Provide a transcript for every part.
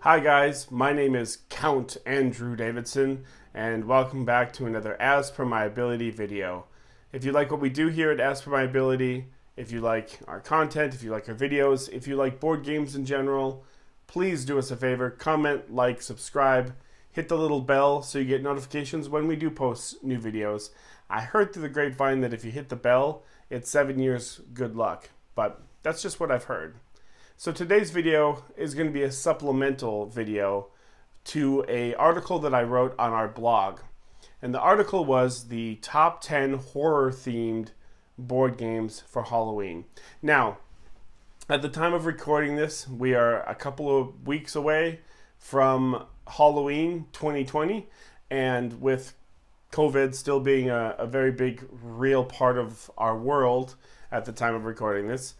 Hi guys, my name is Count Andrew Davidson, and welcome back to another As Per My Ability video. If you like what we do here at As Per My Ability, if you like our content, if you like our videos, if you like board games in general, please do us a favor, comment, like, subscribe, hit the little bell so you get notifications when we do post new videos. I heard through the grapevine that if you hit the bell, it's 7 years good luck, but that's just what I've heard. So today's video is going to be a supplemental video to an article that I wrote on our blog. And the article was the top 10 horror-themed board games for Halloween. Now, at the time of recording this, we are a couple of weeks away from Halloween 2020. And with COVID still being a very big, real part of our world at the time of recording this,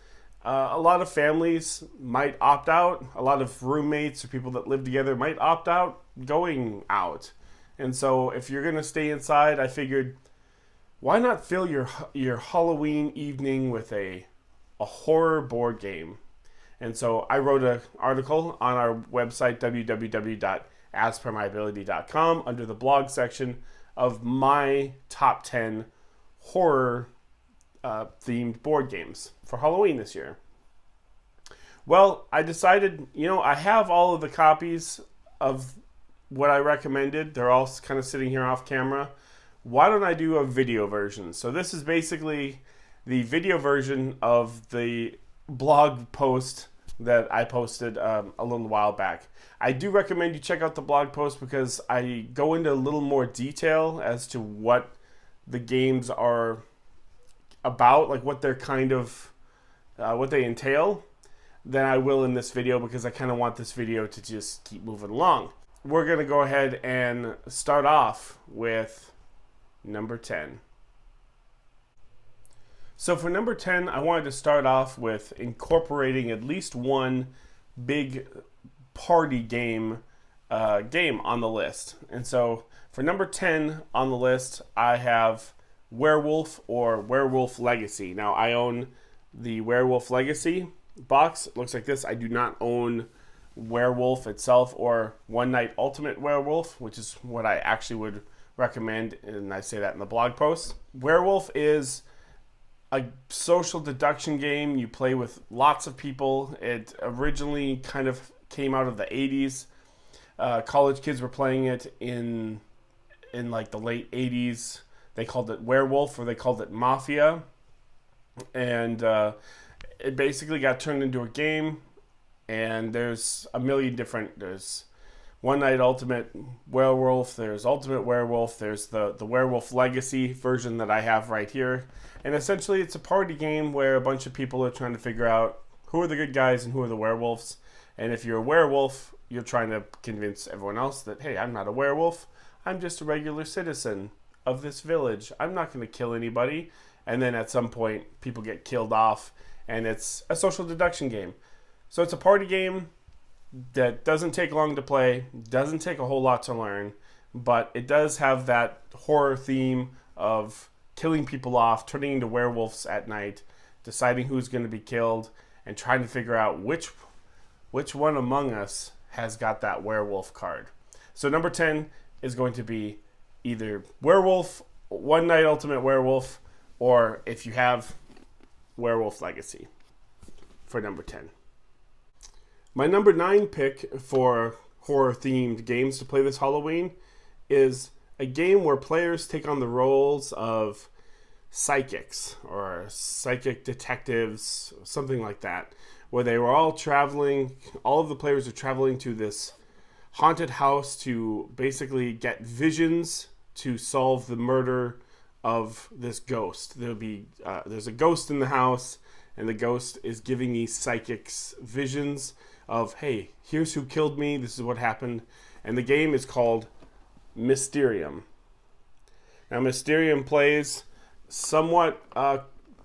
a lot of families might opt out. A lot of roommates or people that live together might opt out going out. And so if you're going to stay inside, I figured, why not fill your Halloween evening with a horror board game? And so I wrote an article on our website, www.aspermyability.com, under the blog section of my top 10 horror themed board games for Halloween this year. Well, I decided, I have all of the copies of what I recommended. They're all kind of sitting here off camera. Why don't I do a video version? So this is basically the video version of the blog post that I posted a little while back. I do recommend you check out the blog post because I go into a little more detail as to what the games are about, like what they're kind of, what they entail, than I will in this video, because I kind of want this video to just keep moving along. We're going to go ahead and start off with number 10. So for number 10, I wanted to start off with incorporating at least one big party game on the list. And so for number 10 on the list, I have Werewolf or Werewolf Legacy. Now, I own the Werewolf Legacy box. It looks like this. I do not own Werewolf itself or One Night Ultimate Werewolf, which is what I actually would recommend, and I say that in the blog post. Werewolf is a social deduction game. You play with lots of people. It originally kind of came out of the 80s. College kids were playing it in like the late 80s. They called it Werewolf, or they called it Mafia. And it basically got turned into a game. And there's a million different, there's One Night Ultimate Werewolf, there's Ultimate Werewolf, there's the Werewolf Legacy version that I have right here. And essentially it's a party game where a bunch of people are trying to figure out who are the good guys and who are the werewolves. And if you're a werewolf, you're trying to convince everyone else that, hey, I'm not a werewolf. I'm just a regular citizen of this village. I'm not going to kill anybody. And then at some point, people get killed off, and it's a social deduction game. So it's a party game that doesn't take long to play, doesn't take a whole lot to learn, but it does have that horror theme of killing people off, turning into werewolves at night, deciding who's going to be killed, and trying to figure out which one among us has got that werewolf card. So number 10 is going to be either Werewolf, One Night Ultimate Werewolf, or if you have Werewolf Legacy for number 10. My number 9 pick for horror-themed games to play this Halloween is a game where players take on the roles of psychics or psychic detectives, something like that, where they were all traveling, all of the players are traveling to this haunted house to basically get visions to solve the murder of this ghost. There's a ghost in the house, and the ghost is giving these psychics visions of, hey, here's who killed me, this is what happened. And the game is called Mysterium. Now, Mysterium plays somewhat,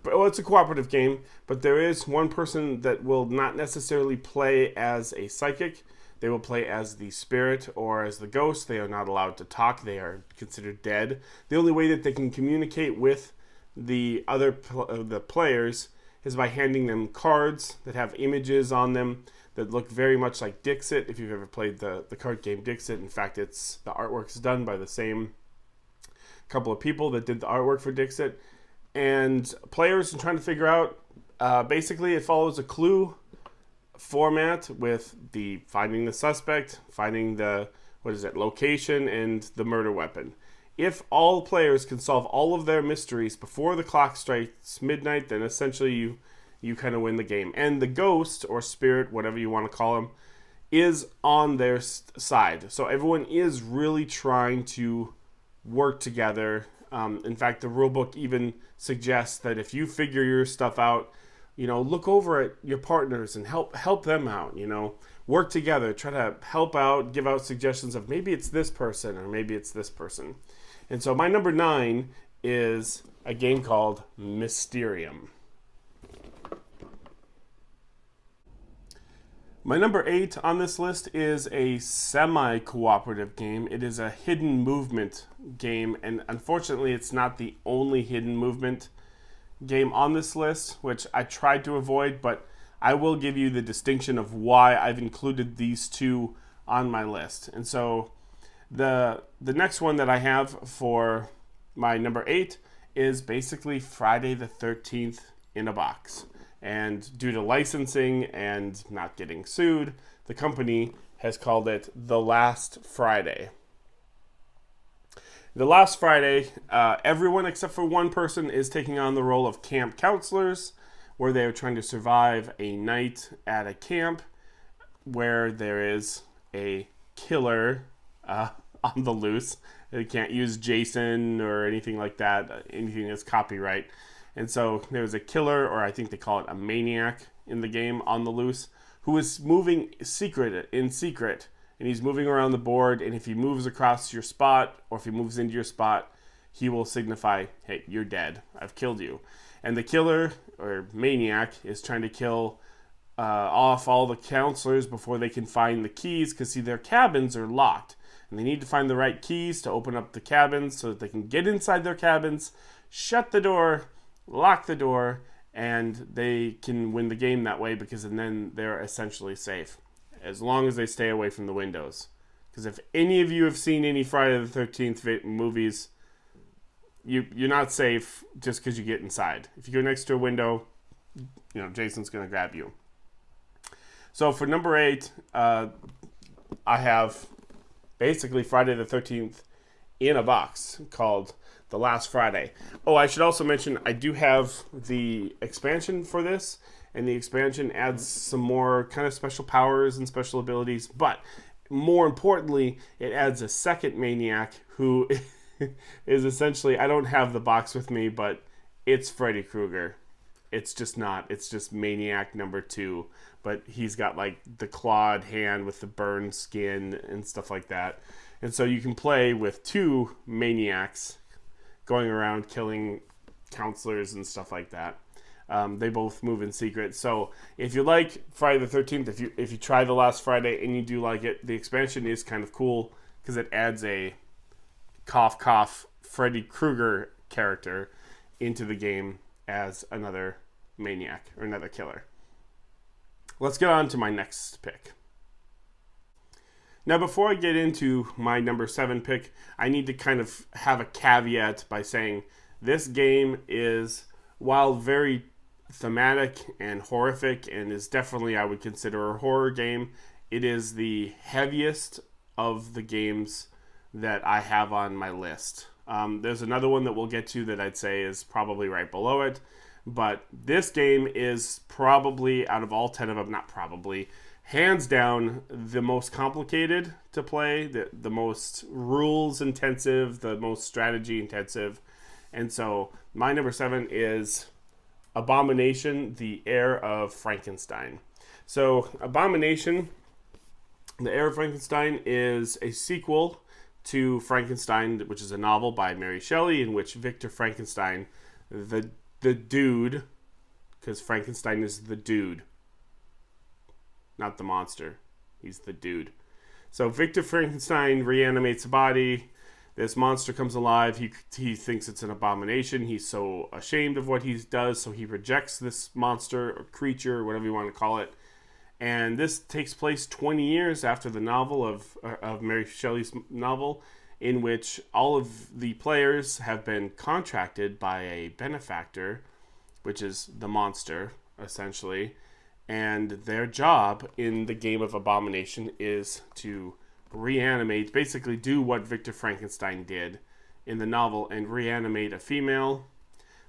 it's a cooperative game, but there is one person that will not necessarily play as a psychic. They will play as the spirit or as the ghost. They are not allowed to talk. They are considered dead. The only way that they can communicate with the other the players is by handing them cards that have images on them that look very much like Dixit, if you've ever played the card game Dixit. In fact, the artwork's done by the same couple of people that did the artwork for Dixit. And players are trying to figure out, basically it follows a clue format with the finding the suspect, finding the, location, and the murder weapon. If all players can solve all of their mysteries before the clock strikes midnight, then essentially you kind of win the game. And the ghost, or spirit, whatever you want to call him, is on their side. So everyone is really trying to work together. In fact, the rulebook even suggests that if you figure your stuff out, look over at your partners and help them out, work together, try to help out, give out suggestions of maybe it's this person or maybe it's this person. And so my number 9 is a game called Mysterium. My number 8 on this list is a semi-cooperative game. It is a hidden movement game, and unfortunately it's not the only hidden movement game on this list, which I tried to avoid, but I will give you the distinction of why I've included these two on my list. And so the next one that I have for my number 8 is basically Friday the 13th in a box. And due to licensing and not getting sued, the company has called it The Last Friday. The Last Friday, everyone except for one person is taking on the role of camp counselors, where they are trying to survive a night at a camp where there is a killer on the loose. They can't use Jason or anything like that, anything that's copyright. And so there's a killer, or I think they call it a maniac in the game, on the loose, who is moving in secret. And he's moving around the board, and if he moves across your spot, or if he moves into your spot, he will signify, hey, you're dead. I've killed you. And the killer, or maniac, is trying to kill off all the counselors before they can find the keys, because, see, their cabins are locked. And they need to find the right keys to open up the cabins so that they can get inside their cabins, shut the door, lock the door, and they can win the game that way, because then they're essentially safe, as long as they stay away from the windows. Because if any of you have seen any Friday the 13th movies, you're not safe just because you get inside. If you go next to a window, Jason's going to grab you. So for number 8, I have basically Friday the 13th in a box called The Last Friday. Oh, I should also mention I do have the expansion for this, and the expansion adds some more kind of special powers and special abilities, but more importantly, it adds a second maniac who is essentially, I don't have the box with me, but it's Freddy Krueger. It's just Maniac number 2, but he's got like the clawed hand with the burned skin and stuff like that. And so you can play with 2 maniacs going around killing counselors and stuff like that. They both move in secret. So if you like Friday the 13th, if you try The Last Friday and you do like it, the expansion is kind of cool because it adds a cough Freddy Krueger character into the game as another maniac or another killer. Let's get on to my next pick. Now, before I get into my number 7 pick, I need to kind of have a caveat by saying this game is, while very thematic and horrific, and is definitely, I would consider, a horror game, it is the heaviest of the games that I have on my list. There's another one that we'll get to that I'd say is probably right below it, but this game is probably, out of all 10 of them, not probably, hands down the most complicated to play, the most rules intensive, the most strategy intensive. And so my number 7 is Abomination, the Heir of Frankenstein. So Abomination, the Heir of Frankenstein, is a sequel to Frankenstein, which is a novel by Mary Shelley, in which Victor Frankenstein, the dude, because Frankenstein is the dude, not the monster. He's the dude. So Victor Frankenstein reanimates a body. This monster comes alive. He thinks it's an abomination. He's so ashamed of what he does, so he rejects this monster or creature, or whatever you want to call it. And this takes place 20 years after the novel of Mary Shelley's novel, in which all of the players have been contracted by a benefactor, which is the monster, essentially. And their job in the game of Abomination is to reanimate, basically do what Victor Frankenstein did in the novel and reanimate a female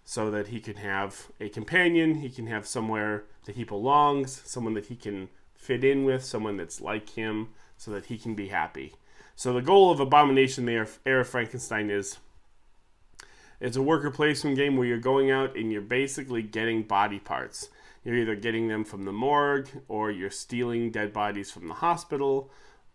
so that he can have a companion, he can have somewhere that he belongs, someone that he can fit in with, someone that's like him, so that he can be happy. So the goal of Abomination, the Heir of Frankenstein, is it's a worker placement game where you're going out and you're basically getting body parts. You're either getting them from the morgue, or you're stealing dead bodies from the hospital,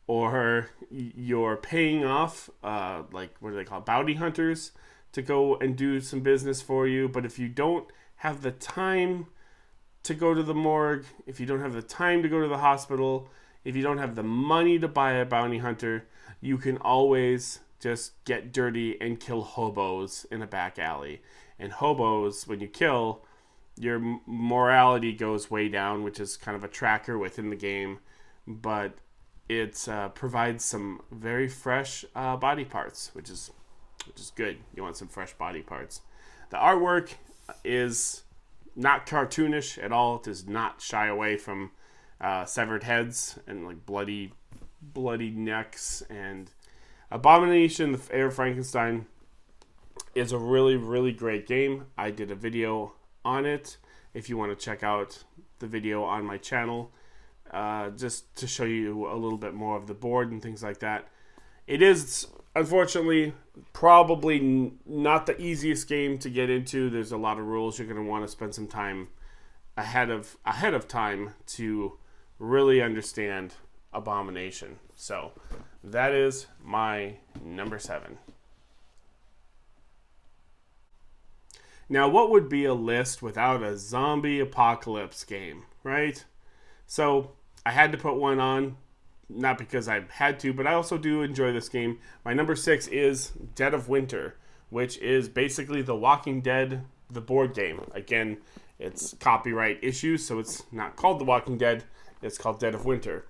or you're paying off, like, what do they call it, bounty hunters to go and do some business for you. But if you don't have the time to go to the morgue, if you don't have the time to go to the hospital, if you don't have the money to buy a bounty hunter, you can always just get dirty and kill hobos in a back alley. And hobos, when you kill, your morality goes way down, which is kind of a tracker within the game. But it provides some very fresh body parts, which is good. You want some fresh body parts. The artwork is not cartoonish at all. It does not shy away from severed heads and like bloody necks. And Abomination, the Heir of Frankenstein, is a really, really great game. I did a video on it. If you want to check out the video on my channel, just to show you a little bit more of the board and things like that. It is, unfortunately, probably not the easiest game to get into. There's a lot of rules. You're going to want to spend some time ahead of time to really understand Abomination. So that is my number 7. Now, what would be a list without a zombie apocalypse game, right? So I had to put one on, not because I had to, but I also do enjoy this game. My number 6 is Dead of Winter, which is basically The Walking Dead, the board game. Again, it's copyright issues, so it's not called The Walking Dead. It's called Dead of Winter.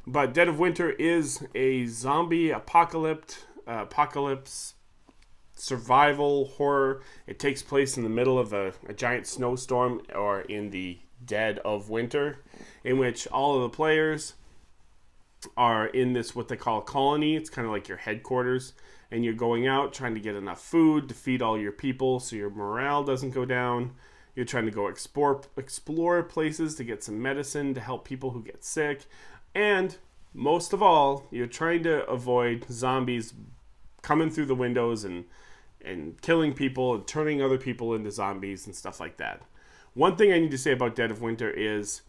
But Dead of Winter is a zombie apocalypse survival horror. It takes place in the middle of a giant snowstorm, or in the dead of winter, in which all of the players are in this, what they call a colony. It's kind of like your headquarters, and you're going out trying to get enough food to feed all your people so your morale doesn't go down. You're trying to go explore places to get some medicine to help people who get sick. And most of all, you're trying to avoid zombies coming through the windows and killing people and turning other people into zombies and stuff like that. One thing I need to say about Dead of Winter is,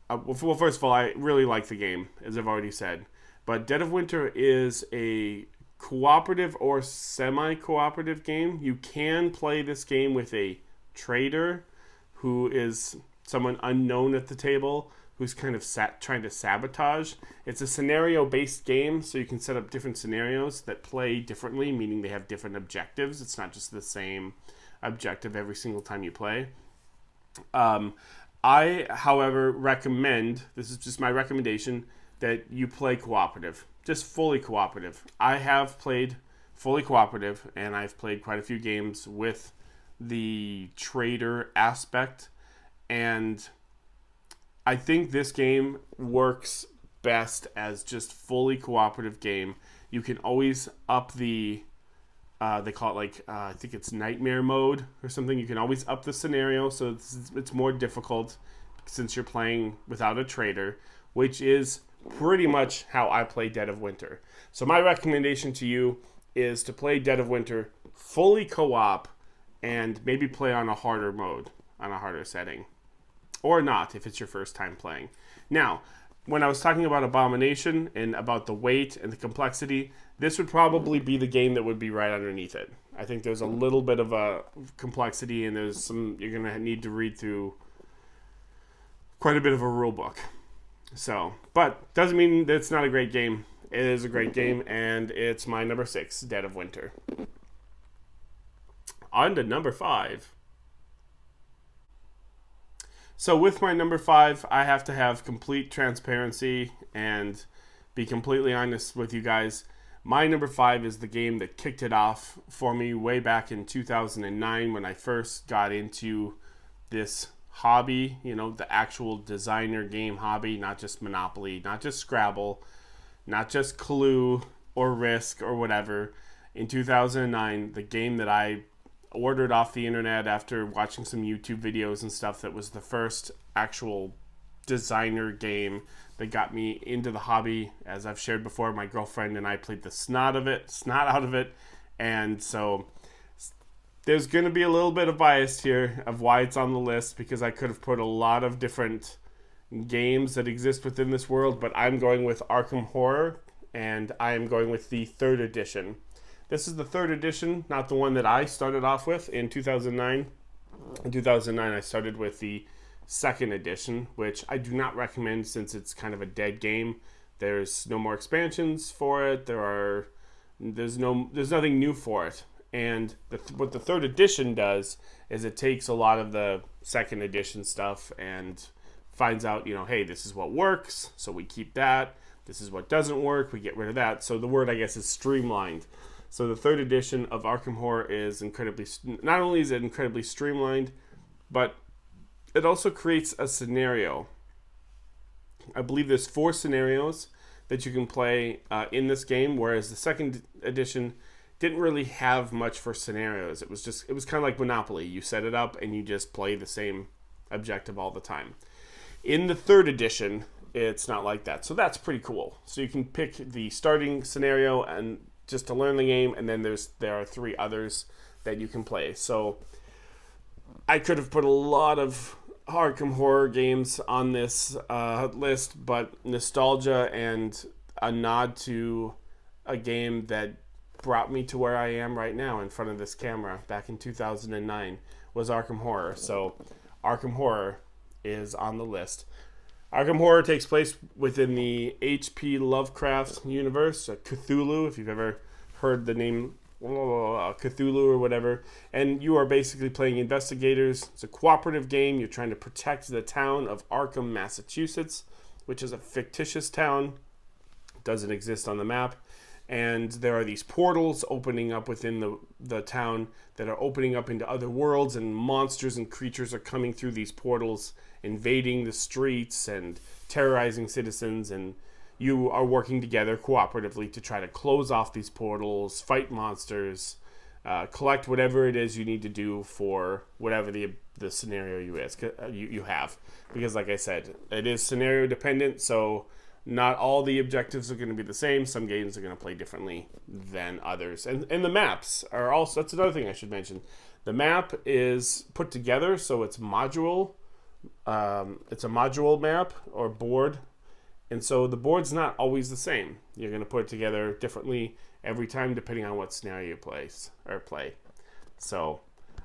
well, first of all, I really like the game, as I've already said. But Dead of Winter is a cooperative or semi-cooperative game. You can play this game with a trader who is someone unknown at the table, who's kind of trying to sabotage. It's a scenario-based game, so you can set up different scenarios that play differently, meaning they have different objectives. It's not just the same objective every single time you play. I, however, recommend, this is just my recommendation, that you play cooperative. Just fully cooperative. I have played fully cooperative, and I've played quite a few games with the trader aspect, and I think this game works best as just fully cooperative game. You can always up the, they call it like, I think it's nightmare mode or something. You can always up the scenario, so it's more difficult since you're playing without a trader, which is pretty much how I play Dead of Winter. So my recommendation to you is to play Dead of Winter fully co-op and maybe play on a harder mode, on a harder setting. Or not, if it's your first time playing. Now, when I was talking about Abomination and about the weight and the complexity, this would probably be the game that would be right underneath it. I think there's a little bit of a complexity, and there's some, you're going to need to read through quite a bit of a rule book. So, but doesn't mean that it's not a great game. It is a great game, and it's my number 6, Dead of Winter. On to number 5. So with my number 5, I have to have complete transparency and be completely honest with you guys. My number 5 is the game that kicked it off for me way back in 2009 when I first got into this hobby, you know, the actual designer game hobby, not just Monopoly, not just Scrabble, not just Clue or Risk or whatever. In 2009, the game that I ordered off the internet after watching some YouTube videos and stuff, that was the first actual designer game that got me into the hobby. As I've shared before, my girlfriend and I played the snot out of it, and so there's going to be a little bit of bias here of why it's on the list, because I could have put a lot of different games that exist within this world, but I'm going with Arkham Horror, and I am going with the 3rd edition. This is the 3rd edition, not the one that I started off with in 2009. In 2009, I started with the 2nd edition, which I do not recommend since it's kind of a dead game. There's no more expansions for it. There's nothing new for it. And what the 3rd edition does is it takes a lot of the 2nd edition stuff and finds out, you know, hey, this is what works, so we keep that. This is what doesn't work, we get rid of that. So the word, I guess, is streamlined. So the 3rd edition of Arkham Horror is not only is it incredibly streamlined, but it also creates a scenario. I believe there's 4 scenarios that you can play in this game, whereas the 2nd edition didn't really have much for scenarios. It was kind of like Monopoly. You set it up and you just play the same objective all the time. In the 3rd edition, it's not like that. So that's pretty cool. So you can pick the starting scenario and just to learn the game, and then there are 3 others that you can play. So I could have put a lot of Arkham Horror games on this list, but nostalgia and a nod to a game that brought me to where I am right now in front of this camera back in 2009 was Arkham Horror. So Arkham Horror is on the list. Arkham Horror takes place within the H.P. Lovecraft universe, Cthulhu, if you've ever heard the name Cthulhu or whatever. And you are basically playing investigators. It's a cooperative game. You're trying to protect the town of Arkham, Massachusetts, which is a fictitious town. It doesn't exist on the map. And there are these portals opening up within the town that are opening up into other worlds, and monsters and creatures are coming through these portals, invading the streets and terrorizing citizens, and you are working together cooperatively to try to close off these portals, fight monsters, collect whatever it is you need to do for whatever the scenario you have. Because like I said, it is scenario dependent, so not all the objectives are going to be the same. Some games are going to play differently than others. And the maps are also, that's another thing I should mention. The map is put together, so it's module. It's a module map or board. And so the board's not always the same. You're going to put it together differently every time depending on what scenario you play. So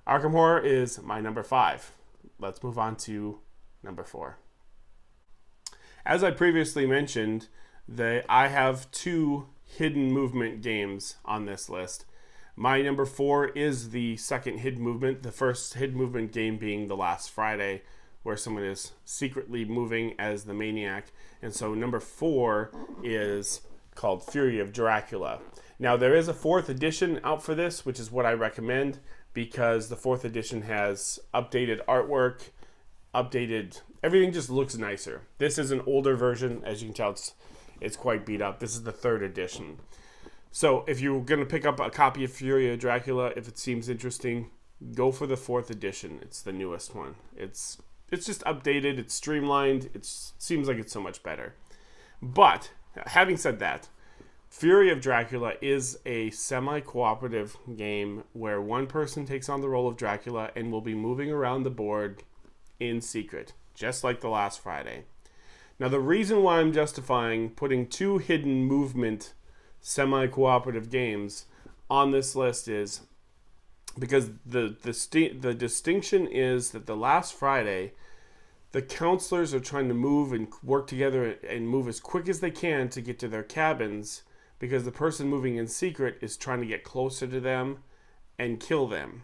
Arkham Horror is my number 5. Let's move on to number 4. As I previously mentioned, I have 2 hidden movement games on this list. My number 4 is the second hidden movement, the first hidden movement game being The Last Friday, where someone is secretly moving as the maniac. And so number 4 is called Fury of Dracula. Now there is a 4th edition out for this, which is what I recommend, because the 4th edition has updated artwork, everything just looks nicer. This is an older version. As you can tell, it's quite beat up. This is the 3rd edition. So if you're going to pick up a copy of Fury of Dracula, if it seems interesting, go for the 4th edition. It's the newest one. It's just updated. It's streamlined. It seems like it's so much better. But having said that, Fury of Dracula is a semi-cooperative game where one person takes on the role of Dracula and will be moving around the board in secret, just like The Last Friday. Now, the reason why I'm justifying putting 2 hidden movement semi-cooperative games on this list is because the distinction is that The Last Friday, the counselors are trying to move and work together and move as quick as they can to get to their cabins, because the person moving in secret is trying to get closer to them and kill them.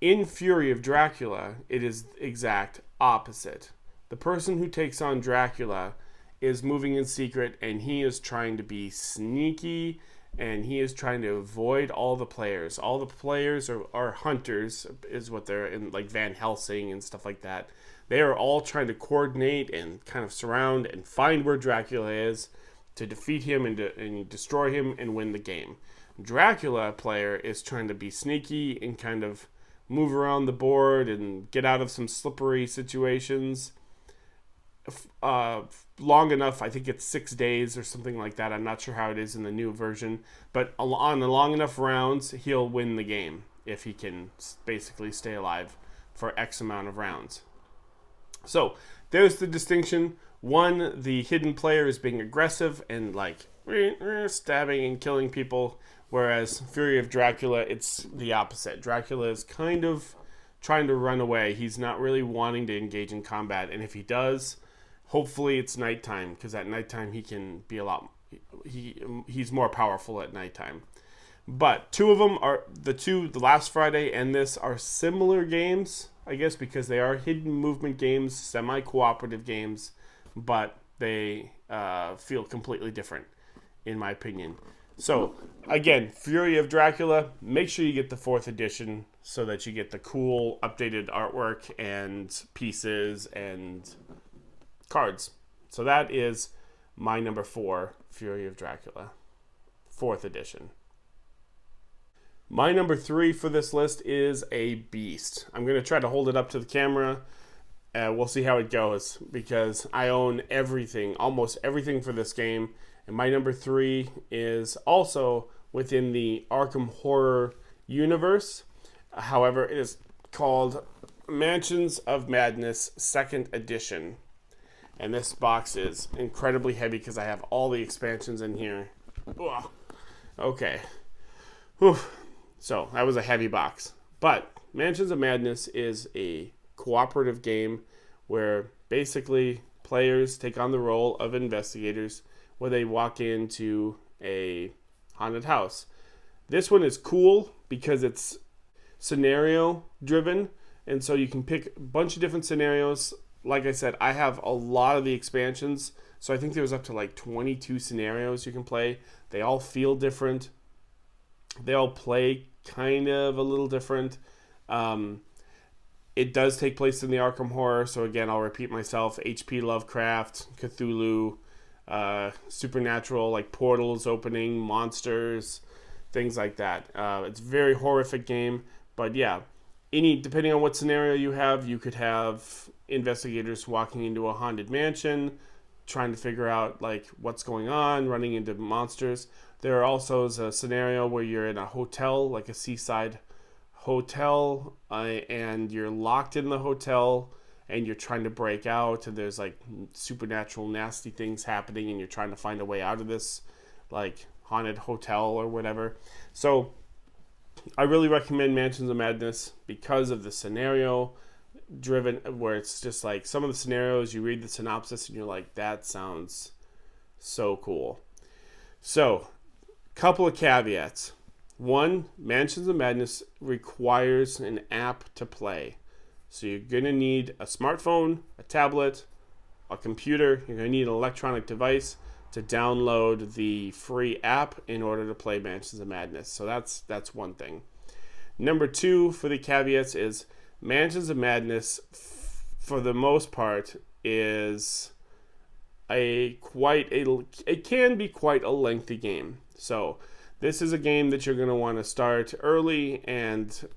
In Fury of Dracula, it is the exact opposite. The person who takes on Dracula is moving in secret, and he is trying to be sneaky, and he is trying to avoid all the players. All the players are hunters, is what they're in, like Van Helsing and stuff like that. They are all trying to coordinate and kind of surround and find where Dracula is to defeat him and destroy him and win the game. Dracula player is trying to be sneaky and kind of move around the board and get out of some slippery situations. Long enough, I think it's 6 days or something like that. I'm not sure how it is in the new version, but on the long enough rounds, he'll win the game if he can basically stay alive for X amount of rounds. So there's the distinction. One, the hidden player is being aggressive and like stabbing and killing people, whereas Fury of Dracula, it's the opposite. Dracula is kind of trying to run away. He's not really wanting to engage in combat, and if he does, hopefully it's nighttime, because at nighttime he can be he's more powerful at nighttime. But two of them are the Last Friday and this are similar games, I guess, because they are hidden movement games, semi-cooperative games, but they feel completely different, in my opinion. So, again, Fury of Dracula, make sure you get the 4th edition so that you get the cool updated artwork and pieces and cards. So that is my number 4, Fury of Dracula, 4th edition. My number 3 for this list is a beast. I'm going to try to hold it up to the camera. We'll see how it goes, because I own everything, almost everything for this game. And my number 3 is also within the Arkham Horror universe. However, it is called Mansions of Madness 2nd Edition. And this box is incredibly heavy because I have all the expansions in here. Ugh. Okay. Whew. So, that was a heavy box. But Mansions of Madness is a cooperative game where basically players take on the role of investigators where they walk into a haunted house. This one is cool because it's scenario driven, and so you can pick a bunch of different scenarios. Like I said, I have a lot of the expansions, so I think there was up to like 22 scenarios you can play. They all feel different. They all play kind of a little different. It does take place in the Arkham Horror, so again, I'll repeat myself. H.P. Lovecraft, Cthulhu, supernatural, like portals opening, monsters, things like that. It's a very horrific game, but yeah, depending on what scenario you have, you could have investigators walking into a haunted mansion, trying to figure out like what's going on, running into monsters. There are also a scenario where you're in a hotel, like a seaside hotel, and you're locked in the hotel and you're trying to break out, and there's like supernatural nasty things happening, and you're trying to find a way out of this like haunted hotel or whatever. So I really recommend Mansions of Madness because of the scenario driven, where it's just like some of the scenarios you read the synopsis and you're like, that sounds so cool. So, couple of caveats. One, Mansions of Madness requires an app to play. So you're going to need a smartphone, a tablet, a computer. You're going to need an electronic device to download the free app in order to play Mansions of Madness. So that's one thing. Number 2 for the caveats is Mansions of Madness, for the most part, is it can be quite a lengthy game. So this is a game that you're going to want to start early and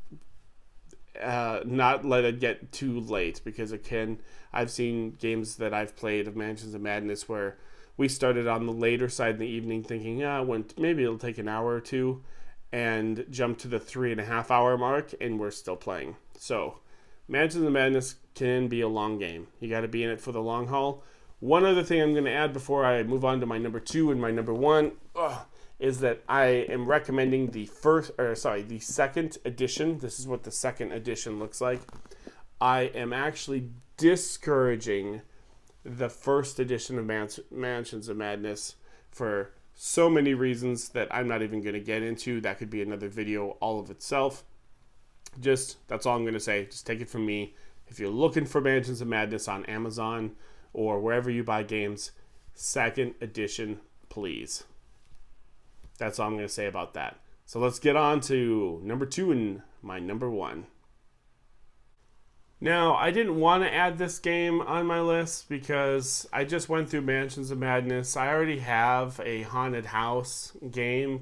not let it get too late, because I've seen games that I've played of Mansions of Madness where we started on the later side in the evening thinking, maybe it'll take an hour or two, and jump to the 3.5 hour mark and we're still playing. So Mansions of Madness can be a long game. You got to be in it for the long haul. One other thing I'm going to add before I move on to my number 2 and my number 1 is that I am recommending the 2nd edition. This is what the 2nd edition looks like. I am actually discouraging the first edition of Mansions of Madness for so many reasons that I'm not even going to get into. That could be another video all of itself. That's all I'm going to say. Just take it from me. If you're looking for Mansions of Madness on Amazon or wherever you buy games, second edition, please. That's all I'm going to say about that. So let's get on to number 2 and my number 1. Now, I didn't want to add this game on my list because I just went through Mansions of Madness. I already have a haunted house game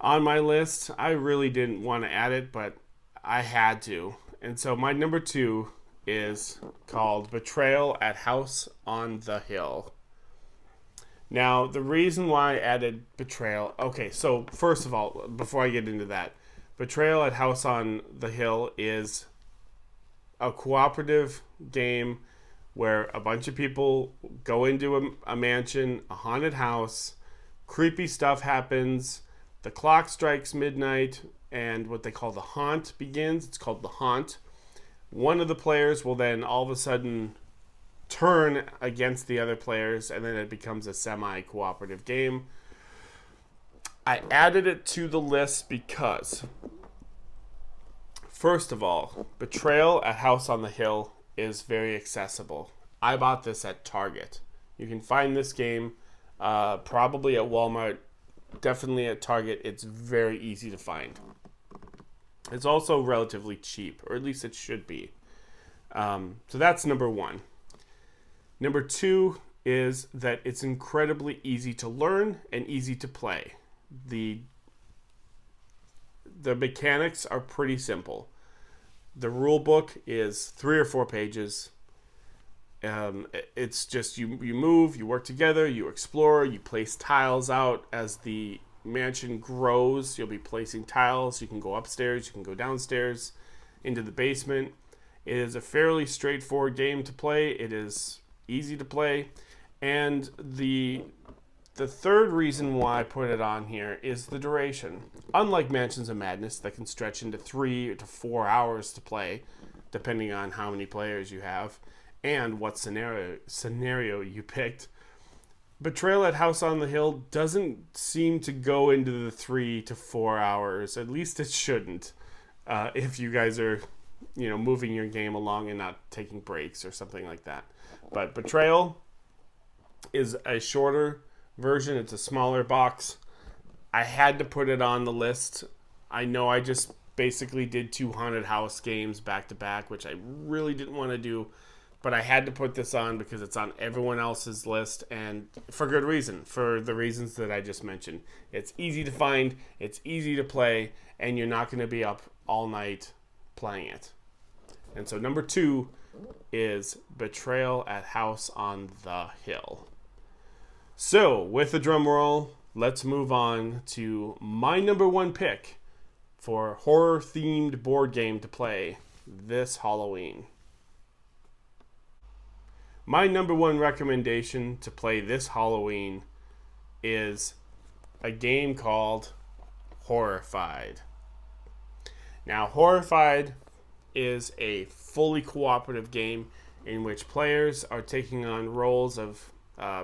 on my list. I really didn't want to add it, but I had to. And so my number 2 is called Betrayal at House on the Hill. Now, the reason why I added Betrayal... Okay, so first of all, before I get into that, Betrayal at House on the Hill is a cooperative game where a bunch of people go into a mansion, a haunted house, creepy stuff happens, the clock strikes midnight, and what they call the haunt begins. It's called the haunt. One of the players will then all of a sudden turn against the other players, and then it becomes a semi-cooperative game. I added it to the list because, first of all, Betrayal at House on the Hill is very accessible. I bought this at Target. You can find this game probably at Walmart, definitely at Target. It's very easy to find. It's also relatively cheap, or at least it should be. So that's number 1. Number 2 is that it's incredibly easy to learn and easy to play. The mechanics are pretty simple. The rule book is 3 or 4 pages. It's just you move, you work together, you explore, you place tiles out. As the mansion grows, you'll be placing tiles. You can go upstairs, you can go downstairs into the basement. It is a fairly straightforward game to play. It is easy to play. And the third reason why I put it on here is the duration. Unlike Mansions of Madness that can stretch into 3 to 4 hours to play, depending on how many players you have and what scenario you picked, Betrayal at House on the Hill doesn't seem to go into the 3 to 4 hours. At least it shouldn't. If you guys are, moving your game along and not taking breaks or something like that. But Betrayal is a shorter version. It's a smaller box. I had to put it on the list. I know I just basically did 2 haunted house games back to back, which I really didn't want to do. But I had to put this on because it's on everyone else's list, and for good reason, for the reasons that I just mentioned. It's easy to find, it's easy to play, and you're not going to be up all night playing it. And so number 2 is Betrayal at House on the Hill. So, with the drum roll, let's move on to my number 1 pick for horror-themed board game to play this Halloween. My number 1 recommendation to play this Halloween is a game called HORRIFIED. Now, HORRIFIED is a fully cooperative game in which players are taking on roles of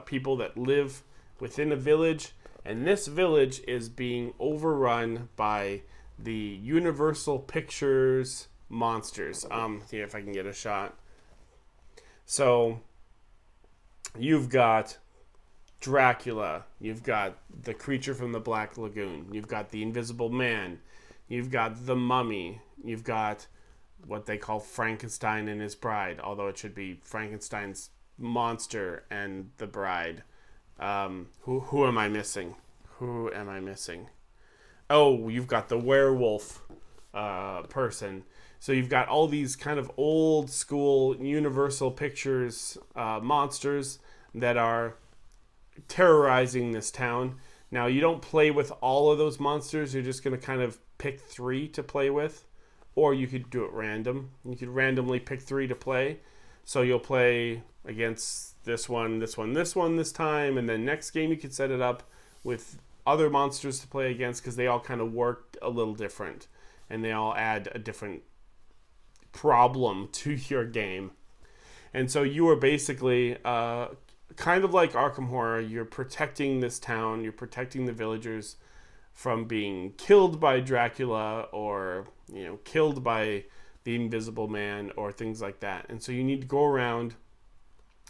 people that live within a village, and this village is being overrun by the Universal Pictures monsters. See if I can get a shot. So, you've got Dracula, you've got the creature from the Black Lagoon, you've got the Invisible Man, you've got the Mummy, you've got what they call Frankenstein and his bride, although it should be Frankenstein's monster and the bride. Who am I missing? Oh, you've got the werewolf person. So you've got all these kind of old school Universal Pictures monsters that are terrorizing this town. Now, you don't play with all of those monsters. You're just going to kind of pick 3 to play with. Or you could do it random. You could randomly pick 3 to play. So you'll play against this one, this time. And then next game you could set it up with other monsters to play against because they all kind of work a little different. And they all add a different problem to your game. And so you are basically kind of like Arkham Horror. You're protecting this town. You're protecting the villagers from being killed by Dracula, or killed by the Invisible Man, or things like that. And so you need to go around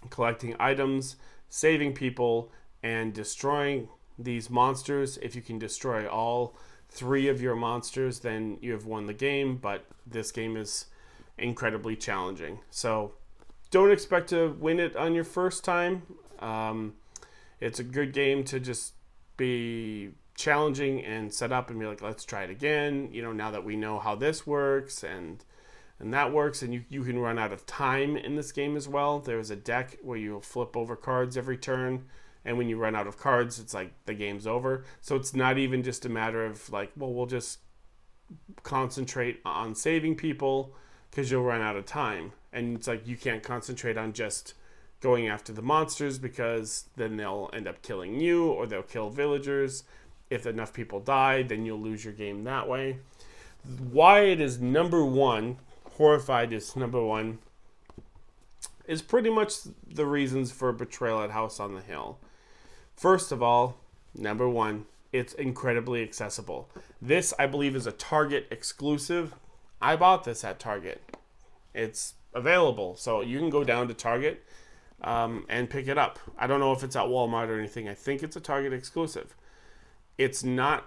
collecting items, saving people, and destroying these monsters. If you can destroy all 3 of your monsters, then you have won the game. But this game is incredibly challenging, so don't expect to win it on your first time. It's a good game to just be challenging and set up and be like, let's try it again, now that we know how this works and that works. And you can run out of time in this game as well. There's a deck where you flip over cards every turn, and when you run out of cards, it's like the game's over. So it's not even just a matter of like, well, we'll just concentrate on saving people, because you'll run out of time. And it's like you can't concentrate on just going after the monsters, because then they'll end up killing you, or they'll kill villagers. If enough people die, then you'll lose your game that way. Why it is number 1, Horrified is number 1, is pretty much the reasons for Betrayal at House on the Hill. First of all, number 1, it's incredibly accessible. This, I believe, is a Target exclusive. I bought this at Target. It's available, so you can go down to Target and pick it up. I don't know if it's at Walmart or anything. I think it's a Target exclusive. It's not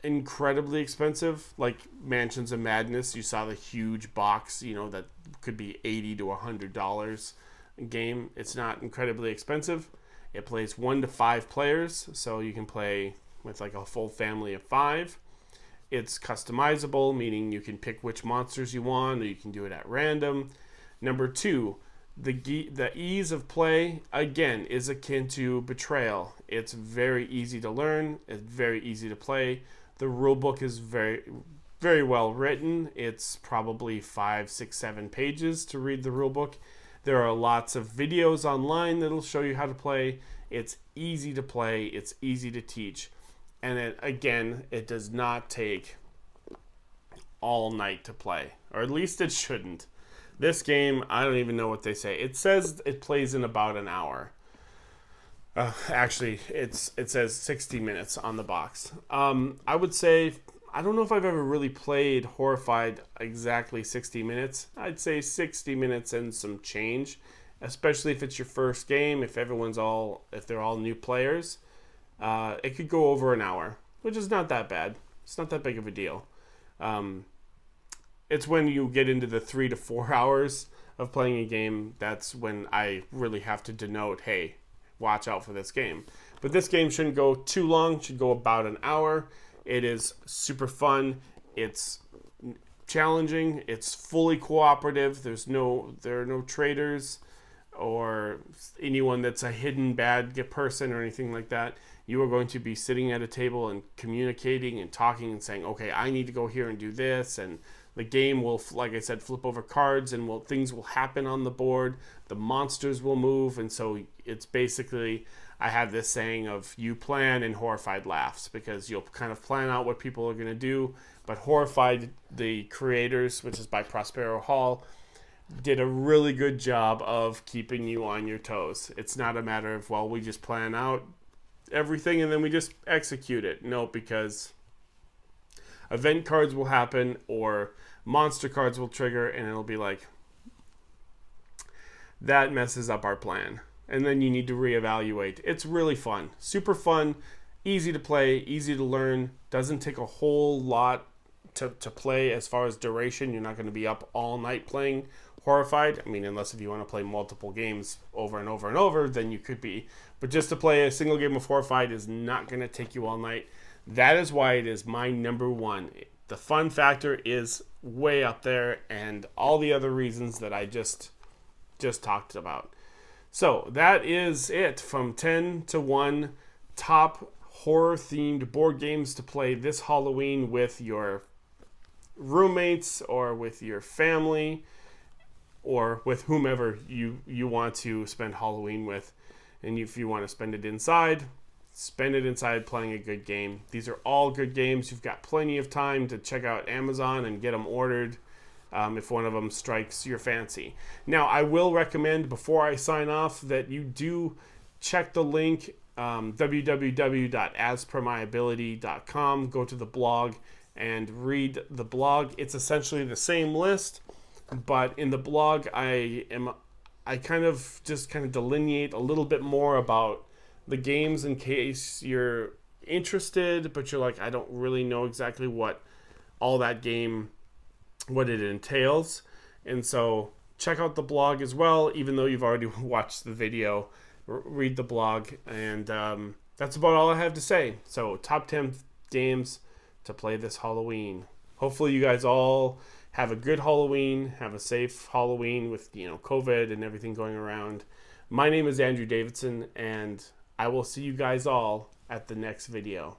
incredibly expensive like Mansions of Madness. You saw the huge box, that could be $80 to $100 game. It's not incredibly expensive. It plays 1 to 5 players, so you can play with like a full family of 5. It's customizable, meaning you can pick which monsters you want, or you can do it at random. Number 2, the ease of play, again, is akin to Betrayal. It's very easy to learn. It's very easy to play. The rulebook is very, very well written. It's probably 5, 6, 7 pages to read the rulebook. There are lots of videos online that'll show you how to play. It's easy to play. It's easy to teach. And it does not take all night to play, or at least it shouldn't. This game, I don't even know what they say. It says it plays in about an hour. Actually, it says 60 minutes on the box. I would say, I don't know if I've ever really played Horrified exactly 60 minutes. I'd say 60 minutes and some change, especially if it's your first game, if they're all new players. It could go over an hour, which is not that bad. It's not that big of a deal. It's when you get into the 3 to 4 hours of playing a game, that's when I really have to denote, hey, watch out for this game. But this game shouldn't go too long. It should go about an hour. It is super fun. It's challenging. It's fully cooperative. There are no traitors or anyone that's a hidden bad person or anything like that. You are going to be sitting at a table and communicating and talking and saying, okay, I need to go here and do this. And the game will, like I said, flip over cards, and things will happen on the board. The monsters will move. And so it's basically, I have this saying of you plan and Horrified laughs, because you'll kind of plan out what people are going to do. But Horrified, the creators, which is by Prospero Hall, did a really good job of keeping you on your toes. It's not a matter of, well, we just plan out everything and then we just execute it. No, because event cards will happen or monster cards will trigger, and it'll be like, that messes up our plan. And then you need to reevaluate. It's really fun. Super fun. Easy to play. Easy to learn. Doesn't take a whole lot to play as far as duration. You're not going to be up all night playing Horrified. I mean, unless if you want to play multiple games over and over and over, then you could be. But just to play a single game of Horrified is not going to take you all night. That is why it is my number 1. The fun factor is way up there, and all the other reasons that I just talked about. So that is it from 10 to 1 top horror-themed board games to play this Halloween with your roommates or with your family or with whomever you want to spend Halloween with. And if you want to spend it inside playing a good game. These are all good games. You've got plenty of time to check out Amazon and get them ordered. if one of them strikes your fancy. Now, I will recommend before I sign off that you do check the link, www.aspermyability.com. Go to the blog and read the blog. It's essentially the same list, but in the blog I kind of delineate a little bit more about the games in case you're interested, but you're like, I don't really know exactly what all that game, what it entails. And so check out the blog as well, even though you've already watched the video. Read the blog, and that's about all I have to say. So top 10 games to play this Halloween. Hopefully you guys all have a good Halloween, have a safe Halloween with COVID and everything going around. My name is Andrew Davidson, and I will see you guys all at the next video.